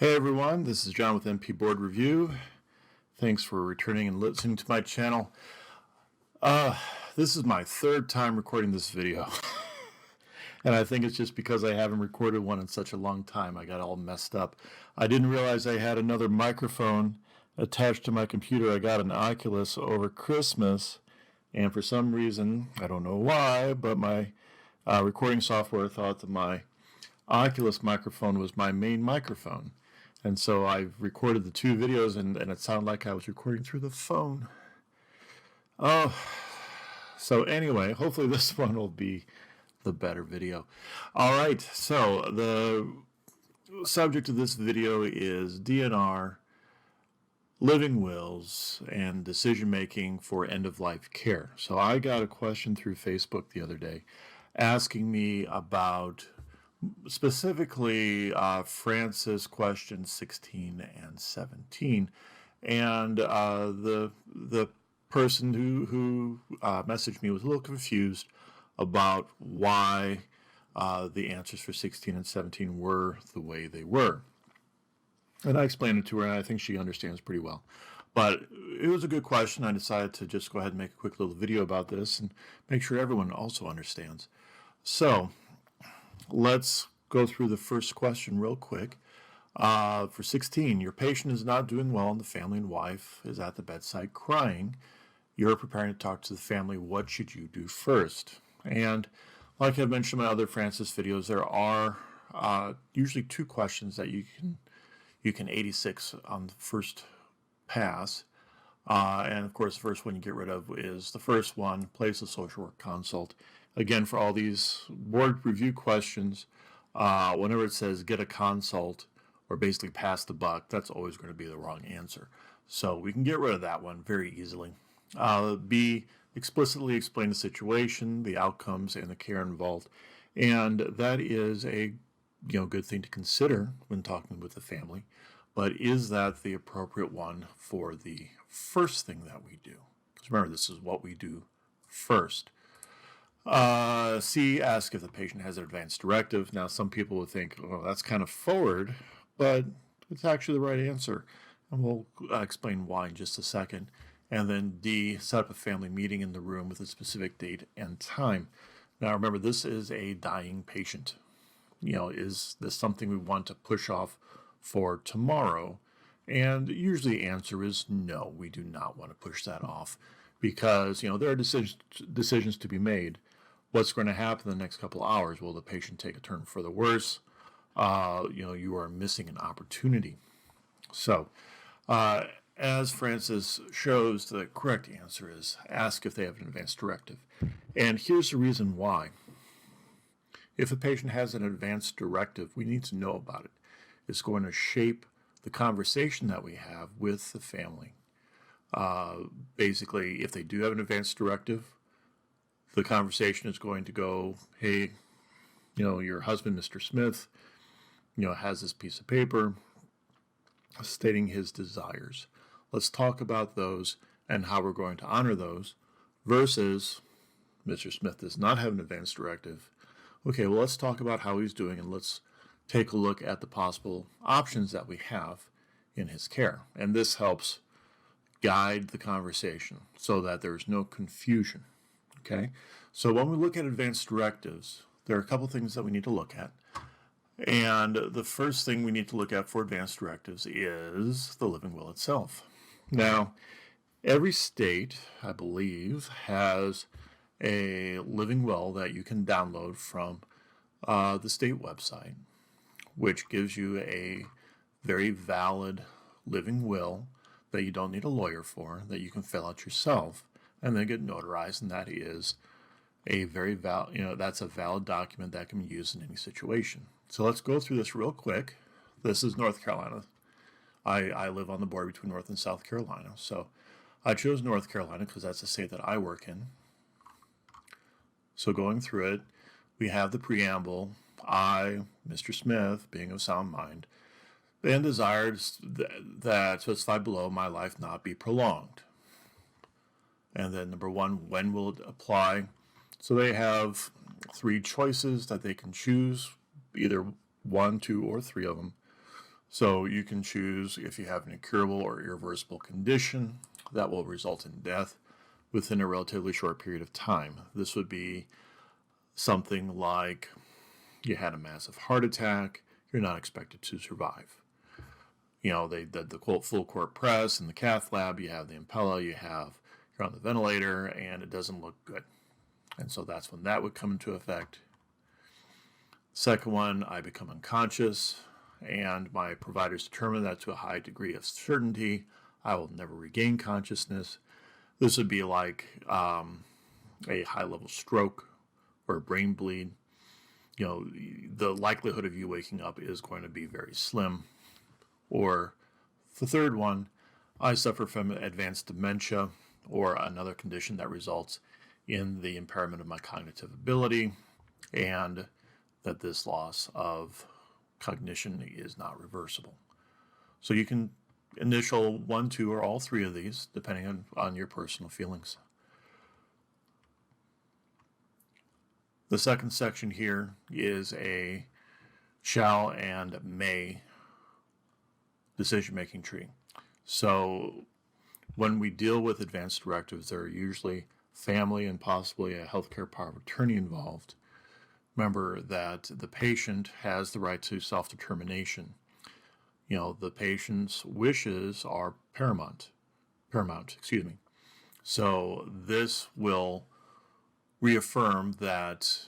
Hey everyone, this is John with MP Board Review. Thanks for returning and listening to my channel. This is my third time recording this video. And I think it's just because I haven't recorded one in such a long time. I got all messed up. I didn't realize I had another microphone attached to my computer. I got an Oculus over Christmas, and for some reason, I don't know why, but my recording software thought that my Oculus microphone was my main microphone. And so I've recorded the two videos, and it sounded like I was recording through the phone. So anyway, hopefully this one will be the better video. All right, so the subject of this video is DNR, living wills, and decision-making for end-of-life care. So I got a question through Facebook the other day asking me about specifically Francis questions 16 and 17, and the person who messaged me was a little confused about why the answers for 16 and 17 were the way they were. And I explained it to her, and I think she understands pretty well. But it was a good question. I decided to just go ahead and make a quick little video about this and make sure everyone also understands. So let's go through the first question real quick. For 16, your patient is not doing well and the family and wife is at the bedside crying. You're preparing to talk to the family. What should you do first? And like I mentioned in my other Francis videos, there are usually two questions that you can 86 on the first pass. And of course, the first one you get rid of is the first one, place a social work consult. Again, for all these board review questions, whenever it says get a consult or basically pass the buck, that's always going to be the wrong answer. So we can get rid of that one very easily. B, explicitly explain the situation, the outcomes, and the care involved. And that is a good thing to consider when talking with the family. But is that the appropriate one for the first thing that we do? Because remember, this is what we do first. C, ask if the patient has an advance directive. Now, some people would think, oh, that's kind of forward, but it's actually the right answer. And we'll explain why in just a second. And then D, set up a family meeting in the room with a specific date and time. Now, remember, this is a dying patient. Is this something we want to push off for tomorrow? And usually the answer is no, we do not want to push that off because, there are decisions to be made. What's going to happen in the next couple of hours? Will the patient take a turn for the worse? You are missing an opportunity. So, as Francis shows, the correct answer is ask if they have an advance directive. And here's the reason why. If a patient has an advance directive, we need to know about it. It's going to shape the conversation that we have with the family. Basically, if they do have an advance directive, the conversation is going to go, hey, your husband, Mr. Smith, has this piece of paper stating his desires. Let's talk about those and how we're going to honor those versus Mr. Smith does not have an advance directive. Okay, well, let's talk about how he's doing and let's take a look at the possible options that we have in his care. And this helps guide the conversation so that there's no confusion. Okay, so when we look at advanced directives, there are a couple things that we need to look at. And the first thing we need to look at for advanced directives is the living will itself. Now, every state, I believe, has a living will that you can download from the state website, which gives you a very valid living will that you don't need a lawyer for, that you can fill out yourself and then get notarized, and that is a very that's a valid document that can be used in any situation. So let's go through this real quick. This is North Carolina. I live on the border between North and South Carolina, so I chose North Carolina because that's the state that I work in. So going through it, we have the preamble. I, Mr. Smith, being of sound mind, and desires that specified below my life not be prolonged. And then number one, when will it apply? So they have three choices that they can choose, either one, two, or three of them. So you can choose if you have an incurable or irreversible condition that will result in death within a relatively short period of time. This would be something like you had a massive heart attack, you're not expected to survive. They did the quote full court press in the cath lab, you have the impella, you're on the ventilator, and it doesn't look good. And so that's when that would come into effect. Second one, I become unconscious, and my providers determine that to a high degree of certainty, I will never regain consciousness. This would be like a high-level stroke or a brain bleed. The likelihood of you waking up is going to be very slim. Or the third one, I suffer from advanced dementia or another condition that results in the impairment of my cognitive ability, and that this loss of cognition is not reversible. So you can initial 1, 2, or all 3 of these, depending on your personal feelings. The second section here is a shall and may decision-making tree. So when we deal with advanced directives, there are usually family and possibly a healthcare power of attorney involved. Remember that the patient has the right to self-determination. The patient's wishes are paramount. So this will reaffirm that,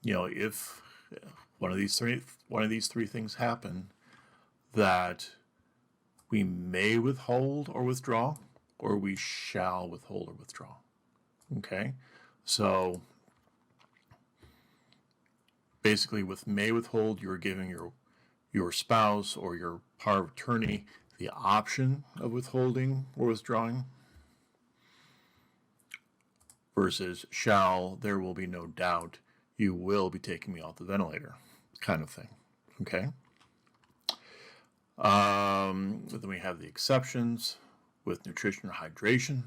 if one of these three things happen, that we may withhold or withdraw, or we shall withhold or withdraw. Okay? So basically with may withhold, you're giving your spouse or your power of attorney the option of withholding or withdrawing, versus shall, there will be no doubt you will be taking me off the ventilator, kind of thing. Okay? Then we have the exceptions with nutrition or hydration.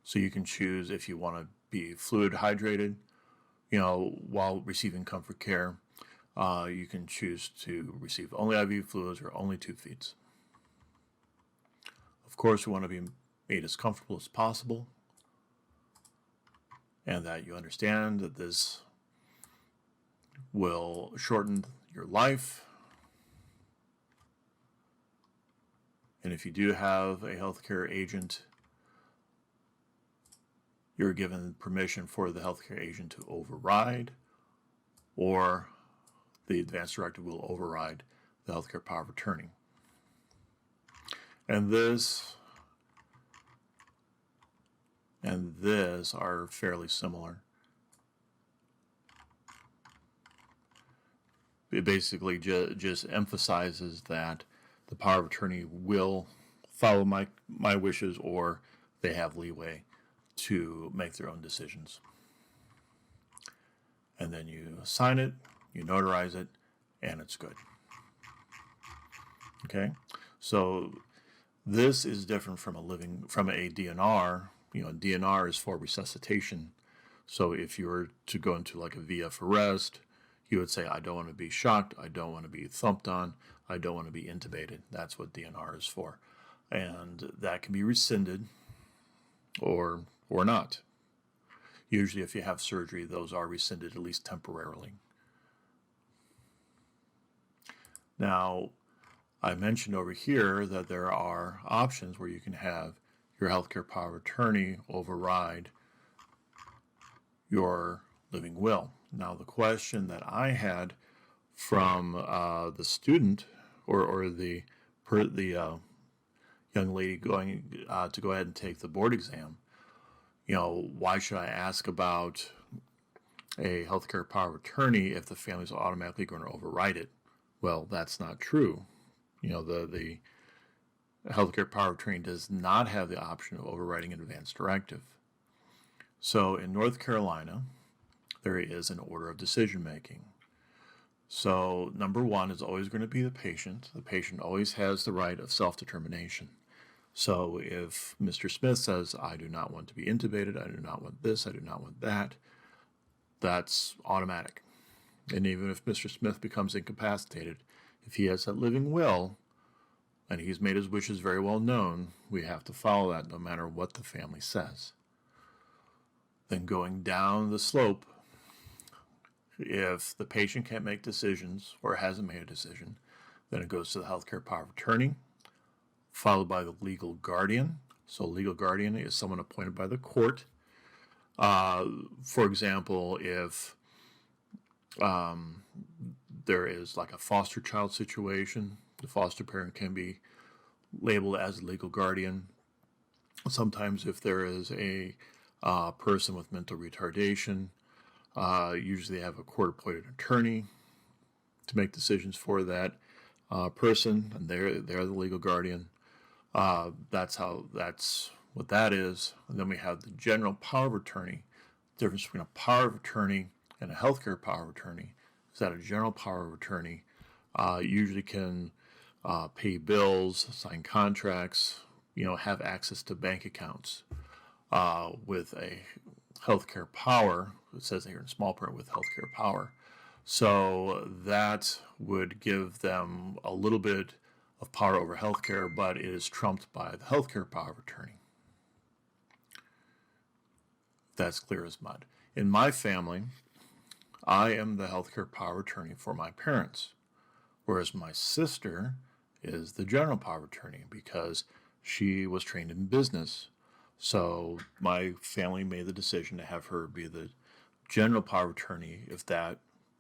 So you can choose if you want to be fluid hydrated, while receiving comfort care. You can choose to receive only IV fluids or only tube feeds. Of course, we want to be made as comfortable as possible, and that you understand that this will shorten your life. And if you do have a healthcare agent, you're given permission for the healthcare agent to override, or the advanced directive will override the healthcare power of attorney. And this are fairly similar. It basically just emphasizes that the power of attorney will follow my wishes, or they have leeway to make their own decisions. And then you sign it, you notarize it, and it's good. Okay? So this is different from a DNR. DNR is for resuscitation. So if you were to go into like a VF arrest, you would say, I don't want to be shocked, I don't want to be thumped on, I don't want to be intubated. That's what DNR is for. And that can be rescinded or not. Usually if you have surgery, those are rescinded, at least temporarily. Now, I mentioned over here that there are options where you can have your healthcare power of attorney override your living will. Now, the question that I had from the student or the young lady going to go ahead and take the board exam, why should I ask about a healthcare power of attorney if the family's automatically going to override it? Well, that's not true. The healthcare power of attorney does not have the option of overriding an advance directive. So in North Carolina, there is an order of decision making. So number one is always going to be the patient. The patient always has the right of self-determination. So if Mr. Smith says, I do not want to be intubated, I do not want this, I do not want that, that's automatic. And even if Mr. Smith becomes incapacitated, If he has that living will, and he's made his wishes very well known, we have to follow that no matter what the family says. Then going down the slope, if the patient can't make decisions or hasn't made a decision, then it goes to the healthcare power of attorney, followed by the legal guardian. So legal guardian is someone appointed by the court. For example, if there is like a foster child situation, the foster parent can be labeled as a legal guardian. Sometimes if there is a person with mental retardation, usually they have a court-appointed attorney to make decisions for that person, and they're the legal guardian. That's what that is. And then we have the general power of attorney. The difference between a power of attorney and a healthcare power of attorney is that a general power of attorney usually can pay bills, sign contracts, have access to bank accounts. With a healthcare power, it says here in small print, with healthcare power. So that would give them a little bit of power over healthcare, but it is trumped by the healthcare power of attorney. That's clear as mud. In my family, I am the healthcare power of attorney for my parents, whereas my sister is the general power of attorney because she was trained in business. So my family made the decision to have her be the general power of attorney if that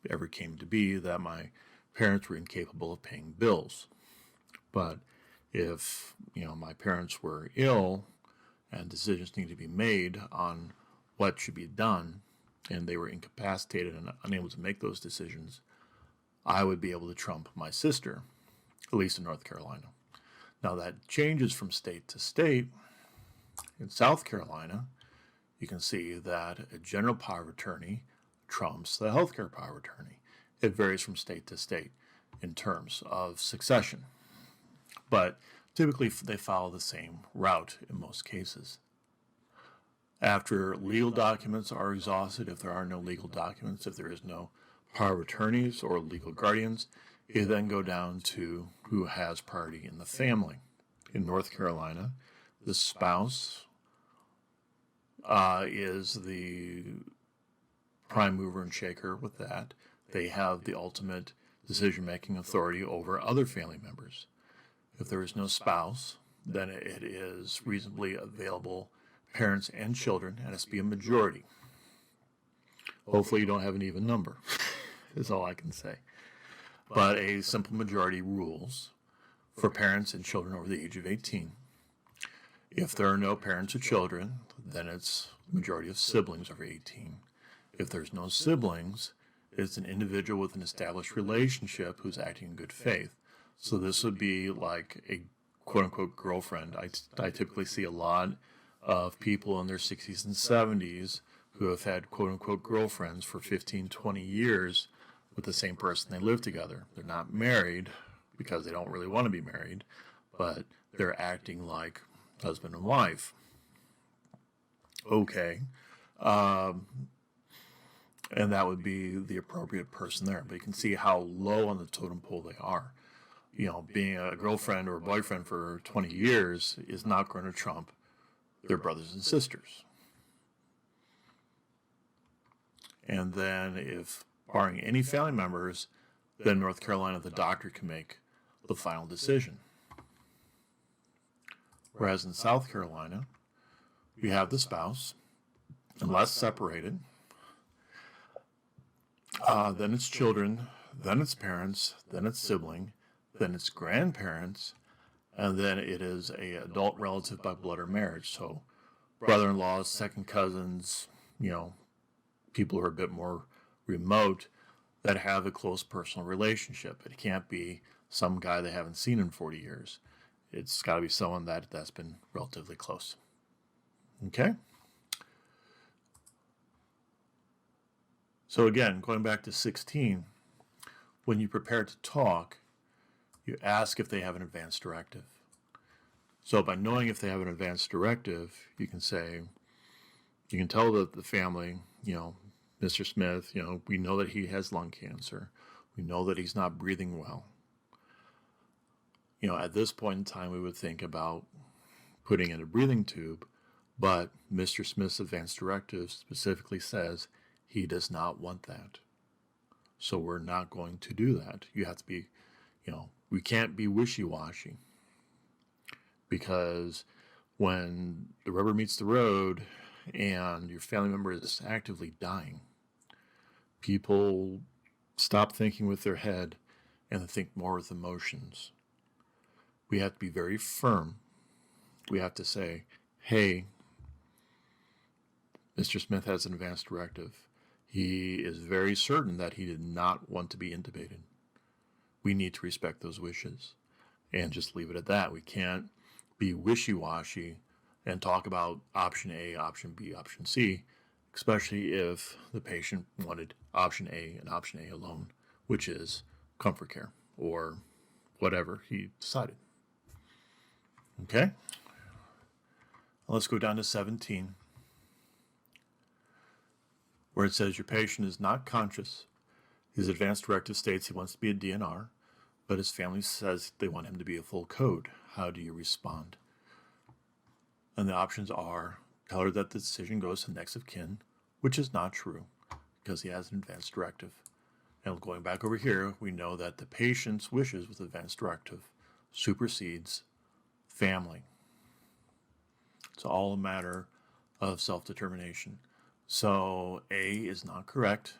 ever came to be that my parents were incapable of paying bills. But if, my parents were ill and decisions needed to be made on what should be done, and they were incapacitated and unable to make those decisions, I would be able to trump my sister, at least in North Carolina. Now that changes from state to state. In South Carolina, you can see that a general power of attorney trumps the healthcare power of attorney. It varies from state to state in terms of succession, but typically they follow the same route in most cases. After legal documents are exhausted, if there are no legal documents, if there is no power of attorneys or legal guardians, you then go down to who has priority in the family. In North Carolina, the spouse is the prime mover and shaker with that. They have the ultimate decision-making authority over other family members. If there is no spouse, then it is reasonably available parents and children, and it has to be a majority. Hopefully you don't have an even number, is all I can say. But a simple majority rules for parents and children over the age of 18. If there are no parents or children, then it's a majority of siblings over 18. If there's no siblings, it's an individual with an established relationship who's acting in good faith. So this would be like a quote-unquote girlfriend. I typically see a lot of people in their 60s and 70s who have had quote-unquote girlfriends for 15, 20 years with the same person they live together. They're not married because they don't really want to be married, but they're acting like husband and wife. Okay. And that would be the appropriate person there. But you can see how low on the totem pole they are. Being a girlfriend or a boyfriend for 20 years is not going to trump their brothers and sisters. And then if barring any family members, then North Carolina, the doctor can make the final decision. Whereas in South Carolina, you have the spouse, unless separated, then it's children, then it's parents, then it's sibling, then it's grandparents, and then it is a adult relative by blood or marriage. So brother-in-laws, second cousins, people who are a bit more remote that have a close personal relationship. It can't be some guy they haven't seen in 40 years. It's got to be someone that's been relatively close. Okay? So again, going back to 16, when you prepare to talk, you ask if they have an advance directive. So by knowing if they have an advance directive, you can tell the family, Mr. Smith, we know that he has lung cancer. We know that he's not breathing well. At this point in time, we would think about putting in a breathing tube, but Mr. Smith's advanced directive specifically says he does not want that. So we're not going to do that. You have to be, we can't be wishy-washy, because when the rubber meets the road and your family member is actively dying, people stop thinking with their head and think more with emotions. We have to be very firm. We have to say, hey, Mr. Smith has an advanced directive. He is very certain that he did not want to be intubated. We need to respect those wishes and just leave it at that. We can't be wishy-washy and talk about option A, option B, option C, especially if the patient wanted option A and option A alone, which is comfort care or whatever he decided. Okay? Let's go down to 17, where it says your patient is not conscious. His advanced directive states he wants to be a DNR, but his family says they want him to be a full code. How do you respond? And the options are tell her that the decision goes to next of kin, which is not true because he has an advanced directive. And going back over here, we know that the patient's wishes with advanced directive supersedes family. It's all a matter of self-determination. So A is not correct.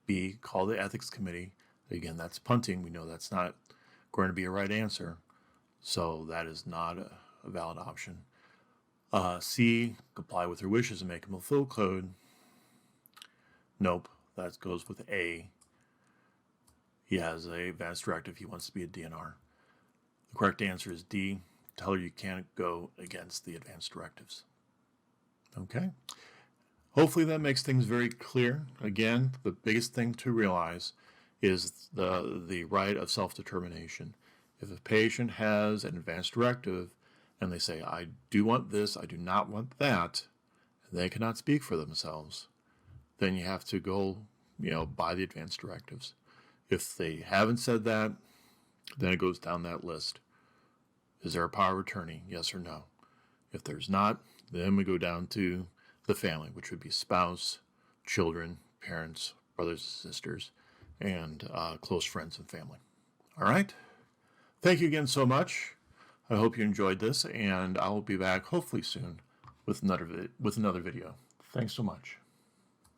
B, call the ethics committee. Again, that's punting. We know that's not going to be a right answer. So that is not a valid option. C, comply with her wishes and make him a full code. Nope, that goes with A. He has a advanced directive. He wants to be a DNR. The correct answer is D. Tell her you can't go against the advanced directives. Okay. Hopefully that makes things very clear. Again, the biggest thing to realize is the right of self-determination. If a patient has an advanced directive and they say, I do want this, I do not want that, and they cannot speak for themselves, then you have to go, by the advanced directives. If they haven't said that, then it goes down that list. Is there a power of attorney? Yes or no? If there's not, then we go down to the family, which would be spouse, children, parents, brothers and sisters, and close friends and family. All right? Thank you again so much. I hope you enjoyed this, and I will be back hopefully soon with another video. Thanks so much.